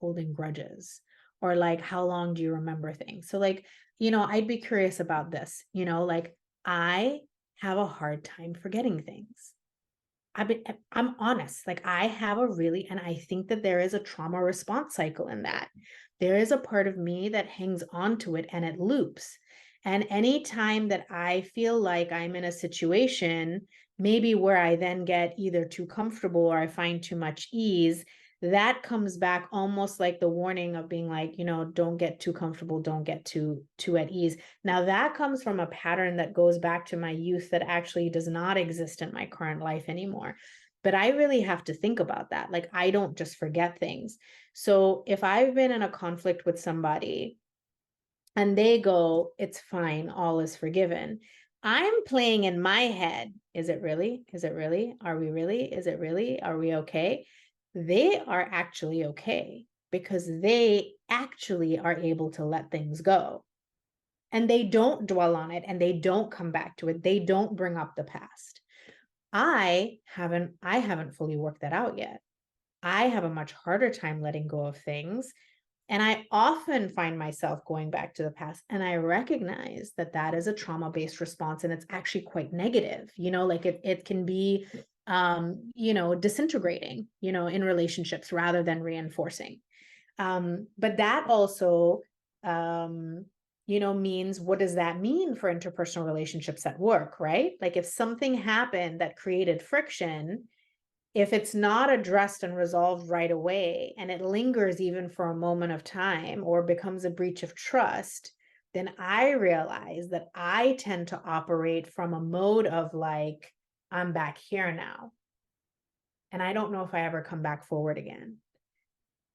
holding grudges, or like, how long do you remember things? So like, I'd be curious about this, like I have a hard time forgetting things. I'm honest, like I have a really, and I think that there is a trauma response cycle in that. There is a part of me that hangs on to it and it loops. And anytime that I feel like I'm in a situation, maybe where I then get either too comfortable or I find too much ease, that comes back almost like the warning of being like, don't get too comfortable, don't get too at ease. Now that comes from a pattern that goes back to my youth that actually does not exist in my current life anymore. But I really have to think about that. Like I don't just forget things. So if I've been in a conflict with somebody and they go, it's fine, all is forgiven, I'm playing in my head, is it really? Is it really? Are we really? Is it really? Are we okay? They are actually okay because they actually are able to let things go and they don't dwell on it and they don't come back to it. They don't bring up the past. I haven't fully worked that out yet. I have a much harder time letting go of things. And I often find myself going back to the past, and I recognize that that is a trauma-based response, and it's actually quite negative. Like it can be, disintegrating, in relationships rather than reinforcing. But that also, means, what does that mean for interpersonal relationships at work, right? Like if something happened that created friction, if it's not addressed and resolved right away, and it lingers even for a moment of time or becomes a breach of trust, then I realize that I tend to operate from a mode of like, I'm back here now. And I don't know if I ever come back forward again.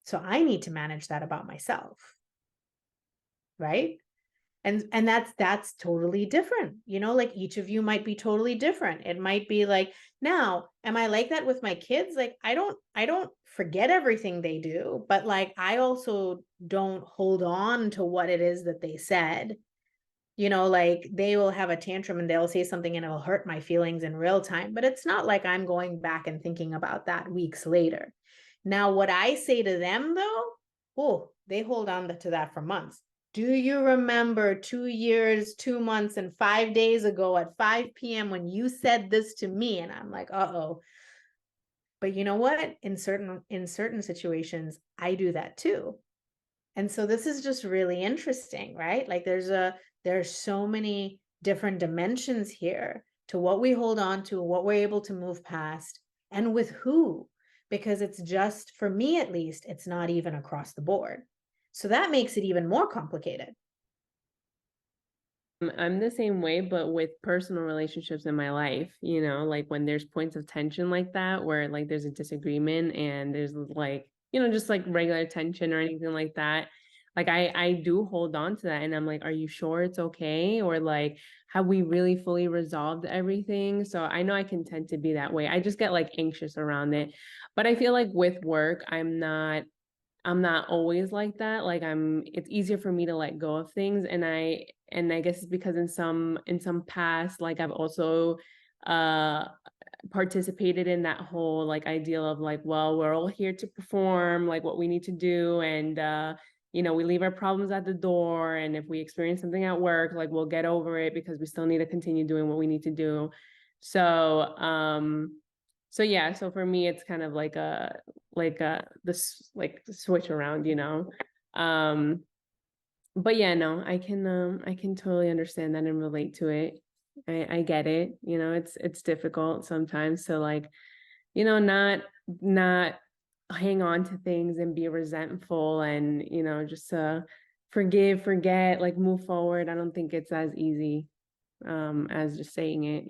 So I need to manage that about myself. Right. And that's totally different. Like each of you might be totally different. It might be like, now, am I like that with my kids? Like I don't forget everything they do, but like I also don't hold on to what it is that they said. Like they will have a tantrum and they'll say something and it'll hurt my feelings in real time, but it's not like I'm going back and thinking about that weeks later. Now, what I say to them though, oh, they hold on to that for months. Do you remember 2 years, 2 months, and 5 days ago at 5 p.m. when you said this to me? And I'm like, uh-oh. But you know what? In certain situations, I do that too. And so this is just really interesting, right? Like there's so many different dimensions here to what we hold on to, what we're able to move past, and with who. Because it's just, for me at least, it's not even across the board. So that makes it even more complicated. I'm the same way, but with personal relationships in my life, like when there's points of tension like that, where like there's a disagreement and there's like, just like regular tension or anything like that. Like I do hold on to that and I'm like, are you sure it's okay? Or like, have we really fully resolved everything? So I know I can tend to be that way. I just get like anxious around it. But I feel like with work, I'm not always like that. Like it's easier for me to let go of things. And I guess it's because in some past, like I've also uh participated in that whole like ideal of like, well, we're all here to perform like what we need to do. And we leave our problems at the door. And if we experience something at work, like we'll get over it because we still need to continue doing what we need to do. So yeah, so for me it's kind of like this like the switch around. Um but yeah, no, I can totally understand that and relate to it. I get it. It's difficult sometimes to like, not hang on to things and be resentful and just forgive, forget, like move forward. I don't think it's as easy as just saying it.